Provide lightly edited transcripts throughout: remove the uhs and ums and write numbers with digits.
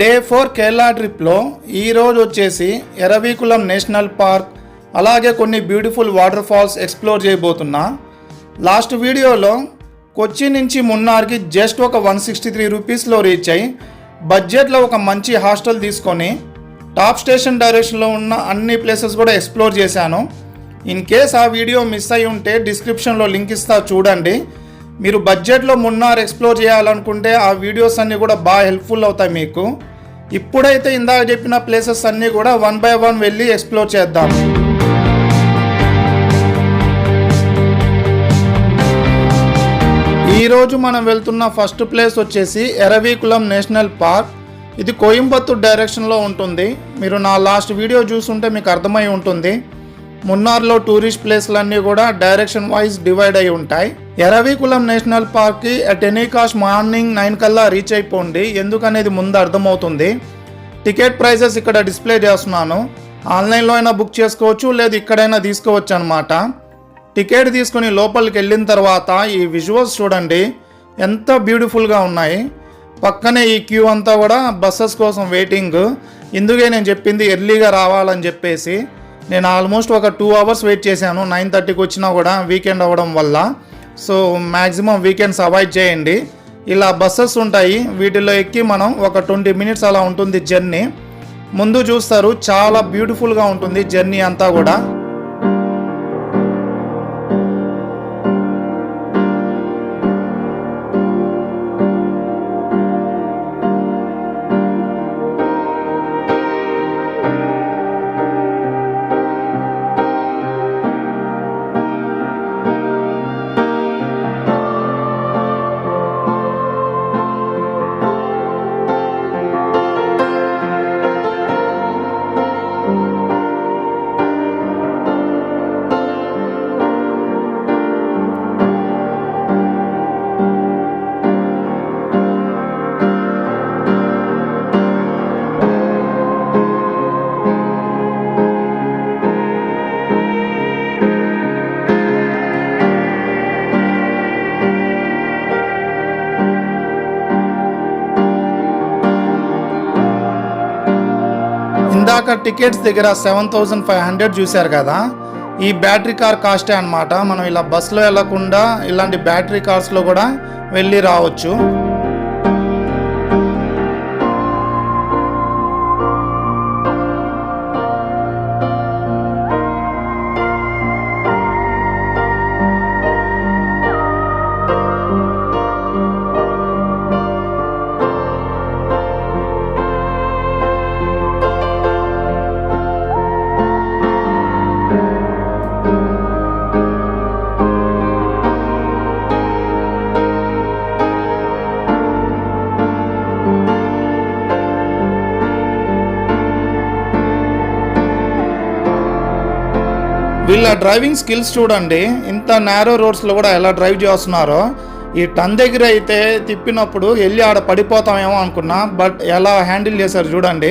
Day 4 Kerala ట్రిప్లో ఈరోజు వచ్చేసి ఎరవీకులం నేషనల్ పార్క్ అలాగే కొన్ని బ్యూటిఫుల్ వాటర్ ఫాల్స్ ఎక్స్ప్లోర్ చేయబోతున్నా. లాస్ట్ వీడియోలో కొచ్చి నుంచి మున్నార్కి జస్ట్ ఒక 163 రూపీస్లో రీచ్ అయ్యి బడ్జెట్లో ఒక మంచి హాస్టల్ తీసుకొని టాప్ స్టేషన్ డైరెక్షన్లో ఉన్న అన్ని ప్లేసెస్ కూడా ఎక్స్ప్లోర్ చేశాను. ఇన్ కేస్ ఆ వీడియో మిస్ అయి ఉంటే డిస్క్రిప్షన్లో లింక్ ఇస్తా చూడండి. మీరు బడ్జెట్లో మున్నార్ ఎక్స్ప్లోర్ చేయాలనుకుంటే ఆ వీడియోస్ అన్నీ కూడా బాగా హెల్ప్ఫుల్ అవుతాయి మీకు. ఇప్పుడైతే ఇందాక చెప్పిన ప్లేసెస్ అన్నీ కూడా 1 by 1 వెళ్ళి ఎక్స్ప్లోర్ చేద్దాం. ఈరోజు మనం వెళ్తున్న ఫస్ట్ ప్లేస్ వచ్చేసి ఎరవీకులం నేషనల్ పార్క్. ఇది కోయంబత్తూర్ డైరెక్షన్లో ఉంటుంది. మీరు నా లాస్ట్ వీడియో చూస్తుంటే మీకు అర్థమై ఉంటుంది. మున్నార్లో టూరిస్ట్ ప్లేస్లన్నీ కూడా డైరెక్షన్ వైజ్ డివైడ్ అయి ఉంటాయి. ఎరవీకులం నేషనల్ పార్క్కి అట్ ఎనీ కాస్ట్ మార్నింగ్ 9 కల్లా రీచ్ అయిపోండి, ఎందుకనేది ముందు అర్థమవుతుంది. టికెట్ ప్రైజెస్ ఇక్కడ డిస్ప్లే చేస్తున్నాను. ఆన్లైన్లో అయినా బుక్ చేసుకోవచ్చు, లేదు ఇక్కడైనా తీసుకోవచ్చు అనమాట. టికెట్ తీసుకుని లోపలికి వెళ్ళిన తర్వాత ఈ విజువల్స్ చూడండి, ఎంత బ్యూటిఫుల్గా ఉన్నాయి. పక్కనే ఈ క్యూ అంతా కూడా బస్సెస్ కోసం వెయిటింగ్. ఇందుకే నేను చెప్పింది ఎర్లీగా రావాలని చెప్పేసి. నేను ఆల్మోస్ట్ ఒక 2 hours వెయిట్ చేశాను, 9:30కి వచ్చినా కూడా వీకెండ్ అవ్వడం వల్ల. సో మ్యాక్సిమం వీకెండ్స్ అవాయిడ్ చేయండి. ఇలా బస్సెస్ ఉంటాయి, వీటిలో ఎక్కి మనం ఒక 20 minutes అలా ఉంటుంది జర్నీ. ముందు చూస్తారు, చాలా బ్యూటిఫుల్గా ఉంటుంది జర్నీ అంతా కూడా. ఇందాక టికెట్స్ దగ్గర 7,500 చూశారు కదా, ఈ బ్యాటరీ కార్ కాస్టే అనమాట. మనం ఇలా బస్సులో వెళ్ళకుండా ఇలాంటి బ్యాటరీ కార్స్లో కూడా వెళ్ళి రావచ్చు. వీళ్ళ డ్రైవింగ్ స్కిల్స్ చూడండి, ఇంత నేరో రోడ్స్లో కూడా ఎలా డ్రైవ్ చేస్తున్నారో. ఈ టన్ దగ్గర అయితే తిప్పినప్పుడు వెళ్ళి ఆడ పడిపోతామేమో అనుకున్నా, బట్ ఎలా హ్యాండిల్ చేశారు చూడండి.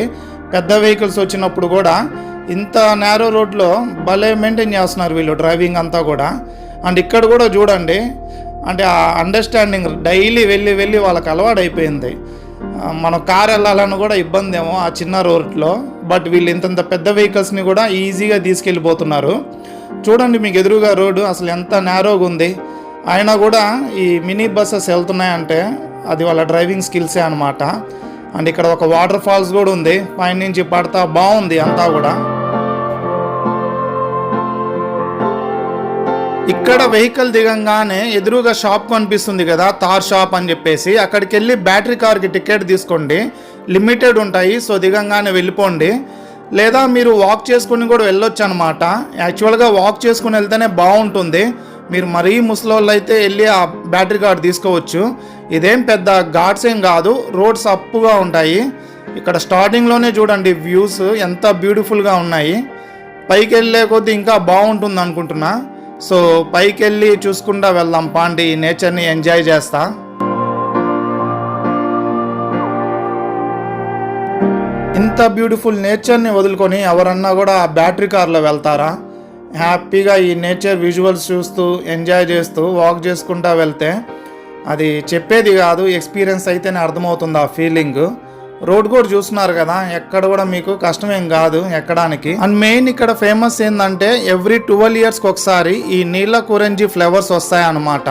పెద్ద వెహికల్స్ వచ్చినప్పుడు కూడా ఇంత నేరో రోడ్లో భలే మెయింటైన్ చేస్తున్నారు వీళ్ళు డ్రైవింగ్ అంతా కూడా. అండ్ ఇక్కడ కూడా చూడండి, అంటే ఆ అండర్స్టాండింగ్ డైలీ వెళ్ళి వెళ్ళి వాళ్ళకి అలవాటు అయిపోయింది. మనం కార్ వెళ్ళాలని కూడా ఇబ్బంది ఏమో ఆ చిన్న రోడ్లో, బట్ వీళ్ళు ఇంతంత పెద్ద వెహికల్స్ని కూడా ఈజీగా తీసుకెళ్ళిపోతున్నారు. చూడండి మీకు ఎదురుగా రోడ్డు అసలు ఎంత నేరోగా ఉంది. అయినా కూడా ఈ మినీ బస్సెస్ వెళ్తున్నాయంటే అది వాళ్ళ డ్రైవింగ్ స్కిల్సే అనమాట. అండ్ ఇక్కడ ఒక వాటర్ ఫాల్స్ కూడా ఉంది, పైన నుంచి పడతా బాగుంది అంతా కూడా. ఇక్కడ వెహికల్ దిగంగానే ఎదురుగా షాప్ కనిపిస్తుంది కదా, తార్ షాప్ అని చెప్పేసి. అక్కడికి వెళ్ళి బ్యాటరీ కార్కి టికెట్ తీసుకోండి, లిమిటెడ్ ఉంటాయి. సో దిగంగానే వెళ్ళిపోండి, లేదా మీరు వాక్ చేసుకుని కూడా వెళ్ళొచ్చు అనమాట. యాక్చువల్గా వాక్ చేసుకుని వెళ్తేనే బాగుంటుంది. మీరు మరీ ముసలోళ్ళు అయితే వెళ్ళి ఆ బ్యాటరీ కార్డ్ తీసుకోవచ్చు. ఇదేం పెద్ద ఘాట్స్ ఏం కాదు, రోడ్స్ అప్పుగా ఉంటాయి. ఇక్కడ స్టార్టింగ్లోనే చూడండి వ్యూస్ ఎంత బ్యూటిఫుల్గా ఉన్నాయి. పైకి వెళ్ళే కొద్దీ ఇంకా బాగుంటుంది అనుకుంటున్నా. సో పైకి వెళ్ళి చూసుకుంటా వెళ్దాం పాండి, నేచర్ని ఎంజాయ్ చేస్తా. ఇంత బ్యూటిఫుల్ నేచర్ని వదులుకొని ఎవరన్నా కూడా బ్యాటరీ కార్లో వెళ్తారా? హ్యాపీగా ఈ నేచర్ విజువల్స్ చూస్తూ ఎంజాయ్ చేస్తూ వాక్ చేసుకుంటూ వెళ్తే అది చెప్పేది కాదు, ఎక్స్పీరియన్స్ అయితేనే అర్థమవుతుంది ఆ ఫీలింగ్. రోడ్ కూడా చూస్తున్నారు కదా, ఎక్కడ కూడా మీకు కష్టమేం కాదు ఎక్కడానికి. అండ్ మెయిన్ ఇక్కడ ఫేమస్ ఏంటంటే ఎవ్రీ 12 yearsకి ఒకసారి ఈ నీలకురంజి ఫ్లవర్స్ వస్తాయి అన్నమాట.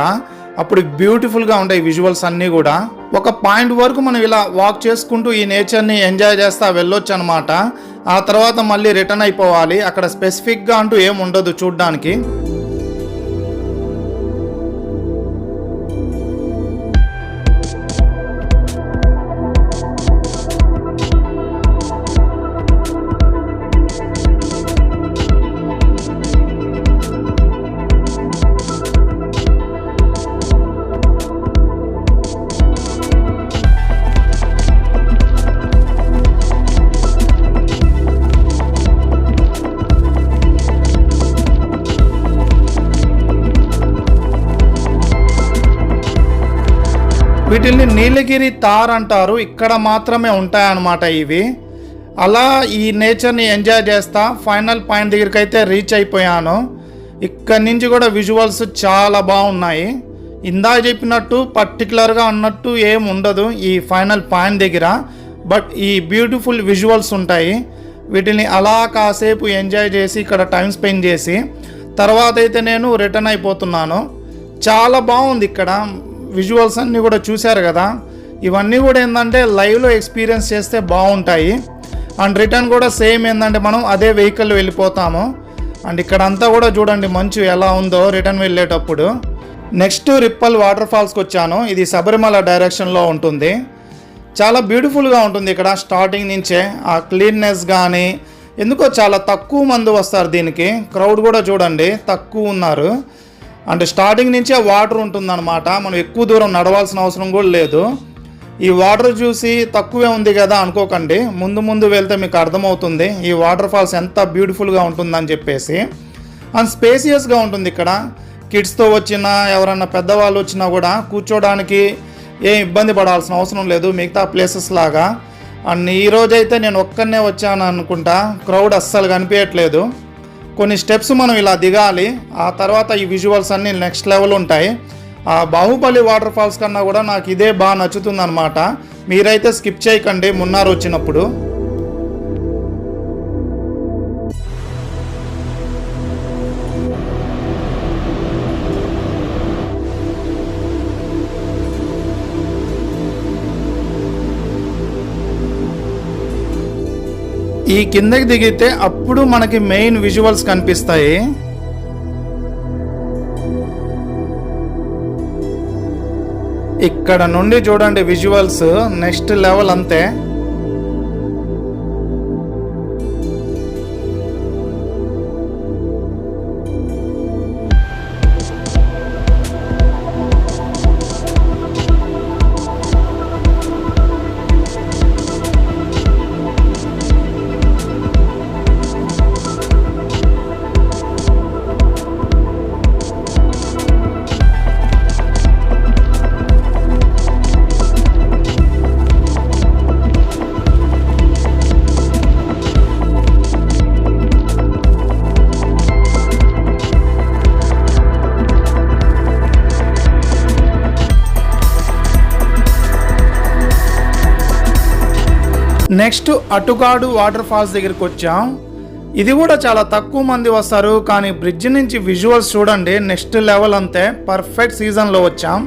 అప్పుడు బ్యూటిఫుల్గా ఉంటాయి విజువల్స్ అన్నీ కూడా. ఒక పాయింట్ వరకు మనం ఇలా వాక్ చేసుకుంటూ ఈ నేచర్ని ఎంజాయ్ చేస్తా వెళ్ళొచ్చు అనమాట. ఆ తర్వాత మళ్ళీ రిటర్న్ అయిపోవాలి. అక్కడ స్పెసిఫిక్గా అంటూ ఏం ఉండదు చూడ్డానికి. వీటిల్ని నీలగిరి తార్ అంటారు. ఇక్కడ మాత్రమే ఉంటాయన్నమాట ఇవి. అలా ఈ నేచర్ని ఎంజాయ్ చేస్తా ఫైనల్ పాయింట్ దగ్గరికి అయితే రీచ్ అయిపోయాను. ఇక్కడ నుంచి కూడా విజువల్స్ చాలా బాగున్నాయి. ఇందాక చెప్పినట్టు పర్టికులర్గా అన్నట్టు ఏం ఉండదు ఈ ఫైనల్ పాయింట్ దగ్గర, బట్ ఈ బ్యూటిఫుల్ విజువల్స్ ఉంటాయి. వీటిని అలా కాసేపు ఎంజాయ్ చేసి ఇక్కడ టైం స్పెండ్ చేసి తర్వాత అయితే నేను రిటర్న్ అయిపోతున్నాను. చాలా బాగుంది ఇక్కడ విజువల్స్ అన్నీ కూడా చూశారు కదా. ఇవన్నీ కూడా ఏంటంటే లైవ్లో ఎక్స్పీరియన్స్ చేస్తే బాగుంటాయి. అండ్ రిటర్న్ కూడా సేమ్ ఏంటంటే మనం అదే వెహికల్ వెళ్ళిపోతాము. అండ్ ఇక్కడ అంతా కూడా చూడండి మంచు ఎలా ఉందో రిటర్న్ వెళ్ళేటప్పుడు. నెక్స్ట్ రిప్పల్ వాటర్ ఫాల్స్కి వచ్చాను. ఇది శబరిమల డైరెక్షన్లో ఉంటుంది. చాలా బ్యూటిఫుల్గా ఉంటుంది ఇక్కడ స్టార్టింగ్ నుంచే. ఆ క్లీన్నెస్ కానీ ఎందుకో చాలా తక్కువ మంది వస్తారు దీనికి. క్రౌడ్ కూడా చూడండి తక్కువ ఉన్నారు. అంటే స్టార్టింగ్ నుంచే వాటర్ ఉంటుందన్నమాట. మనం ఎక్కువ దూరం నడవాల్సిన అవసరం కూడా లేదు. ఈ వాటర్ చూసి తక్కువే ఉంది కదా అనుకోకండి, ముందు ముందు వెళ్తే మీకు అర్థమవుతుంది ఈ వాటర్ ఫాల్స్ ఎంత బ్యూటిఫుల్గా ఉంటుందని చెప్పేసి. అండ్ స్పేసియస్గా ఉంటుంది ఇక్కడ. కిడ్స్తో వచ్చినా ఎవరన్నా పెద్దవాళ్ళు వచ్చినా కూడా కూర్చోడానికి ఏం ఇబ్బంది పడాల్సిన అవసరం లేదు మిగతా ప్లేసెస్ లాగా. అండ్ ఈరోజైతే నేను ఒక్కనే వచ్చాను అనుకుంటా, క్రౌడ్ అస్సలు కనిపించట్లేదు. కొన్ని స్టెప్స్ మనం ఇలా దిగాలి. ఆ తర్వాత ఈ విజువల్స్ అన్నీ నెక్స్ట్ లెవెల్ ఉంటాయి. ఆ బాహుబలి వాటర్ ఫాల్స్ కన్నా కూడా నాకు ఇదే బాగా నచ్చుతుంది అనమాట. మీరైతే స్కిప్ చేయకండి మున్నార్ వచ్చినప్పుడు. ఈ కిందకి దిగితే అప్పుడు మనకి మెయిన్ విజువల్స్ కనిపిస్తాయి. ఇక్కడ నుండి చూడండి విజువల్స్ నెక్స్ట్ లెవెల్ అంతే. నెక్స్ట్ అటుగాడు వాటర్ ఫాల్స్ దగ్గరికి వచ్చాం. ఇది కూడా చాలా తక్కువ మంది వస్తారు, కానీ బ్రిడ్జ్ నుంచి విజువల్స్ చూడండి నెక్స్ట్ లెవెల్ అంతే. పర్ఫెక్ట్ సీజన్లో వచ్చాం.